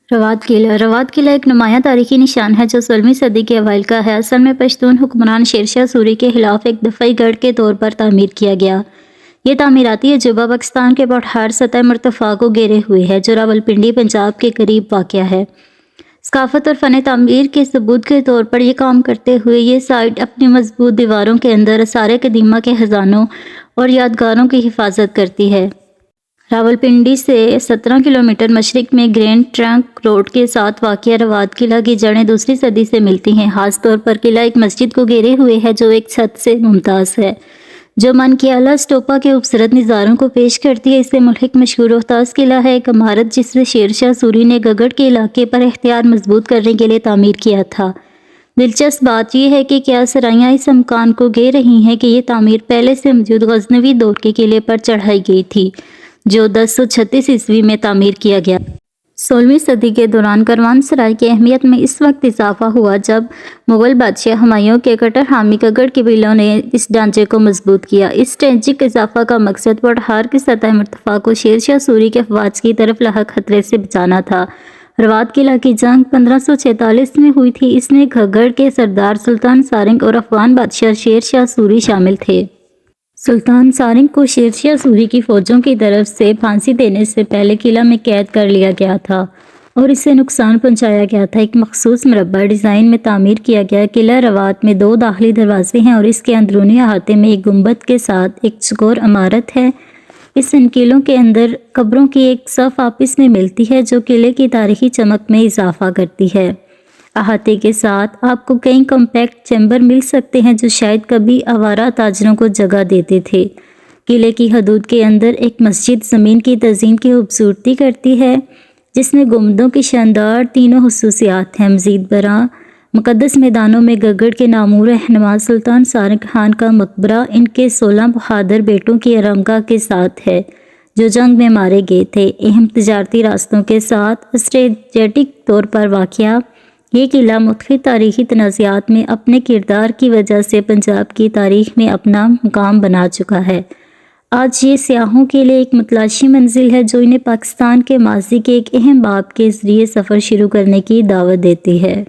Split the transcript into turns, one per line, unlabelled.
رواد قلعہ ایک نمایاں تاریخی نشان ہے جو 16ویں صدی کے اوائل کا ہے۔ اصل میں پشتون حکمران شیر شاہ سوری کے خلاف ایک دفاعی گڑھ کے طور پر تعمیر کیا گیا۔ یہ تعمیراتی عجوبہ پاکستان کے پٹھار سطح مرتفع کو گھیرے ہوئے ہے جو راولپنڈی پنجاب کے قریب واقع ہے۔ ثقافت اور فن تعمیر کے ثبوت کے طور پر یہ کام کرتے ہوئے یہ سائٹ اپنی مضبوط دیواروں کے اندر آثار قدیمہ کے خزانوں اور یادگاروں کی حفاظت کرتی ہے۔ راولپنڈی سے 17 کلومیٹر مشرق میں گرینڈ ٹرنک روڈ کے ساتھ واقع رواد قلعہ کی جڑیں دوسری صدی سے ملتی ہیں۔ خاص طور پر قلعہ ایک مسجد کو گھیرے ہوئے ہے جو ایک چھت سے ممتاز ہے جو من کی اعلیٰ اسٹوپا کے خوبصورت نظاروں کو پیش کرتی ہے۔ اس سے ملحق مشہور روہتاس قلعہ ہے، ایک عمارت جسے شیر شاہ سوری نے گگڑ کے علاقے پر اختیار مضبوط کرنے کے لیے تعمیر کیا تھا۔ دلچسپ بات یہ ہے کہ کیا سرائیاں اس امکان کو گھیر رہی ہیں کہ یہ تعمیر پہلے سے موجود غزنوی دور کے قلعے پر چڑھائی گئی تھی جو 1036 عیسوی میں تعمیر کیا گیا۔ 16ویں صدی کے دوران کاروان سرائی کی اہمیت میں اس وقت اضافہ ہوا جب مغل بادشاہ ہمایوں کے کٹر حامی گگڑ قبیلوں نے اس ڈھانچے کو مضبوط کیا۔ اس اسٹریٹجک اضافہ کا مقصد پٹھار کی سطح مرتفع کو شیر شاہ سوری کے افواج کی طرف لاحق خطرے سے بچانا تھا۔ رواد قلعہ کی جنگ 1546 میں ہوئی تھی۔ اس میں گگڑ کے سردار سلطان سارنگ اور افغان بادشاہ شیر شاہ سوری شامل تھے۔ سلطان سارنگ کو شیر شاہ سوری کی فوجوں کی طرف سے پھانسی دینے سے پہلے قلعہ میں قید کر لیا گیا تھا اور اسے نقصان پہنچایا گیا تھا۔ ایک مخصوص مربع ڈیزائن میں تعمیر کیا گیا قلعہ رواد میں 2 داخلی دروازے ہیں اور اس کے اندرونی احاطے میں ایک گنبد کے ساتھ ایک چوکور عمارت ہے۔ اس انکیلوں کے اندر قبروں کی ایک صف آپس میں ملتی ہے جو قلعے کی تاریخی چمک میں اضافہ کرتی ہے۔ احاطے کے ساتھ آپ کو کئی کمپیکٹ چیمبر مل سکتے ہیں جو شاید کبھی آوارہ تاجروں کو جگہ دیتے تھے۔ قلعے کی حدود کے اندر ایک مسجد زمین کی تزئین کی خوبصورتی کرتی ہے جس میں گنبدوں کی شاندار تینوں خصوصیات ہیں۔ مزید برآں مقدس میدانوں میں گگڑ کے نامور رہنما سلطان سارنگ خان کا مقبرہ ان کے 16 بہادر بیٹوں کی آرامگاہ کے ساتھ ہے جو جنگ میں مارے گئے تھے۔ اہم تجارتی راستوں کے ساتھ اسٹریٹجک طور پر واقع یہ قلعہ مختلف تاریخی تنازعات میں اپنے کردار کی وجہ سے پنجاب کی تاریخ میں اپنا مقام بنا چکا ہے۔ آج یہ سیاحوں کے لیے ایک متلاشی منزل ہے جو انہیں پاکستان کے ماضی کے ایک اہم باب کے ذریعے سفر شروع کرنے کی دعوت دیتی ہے۔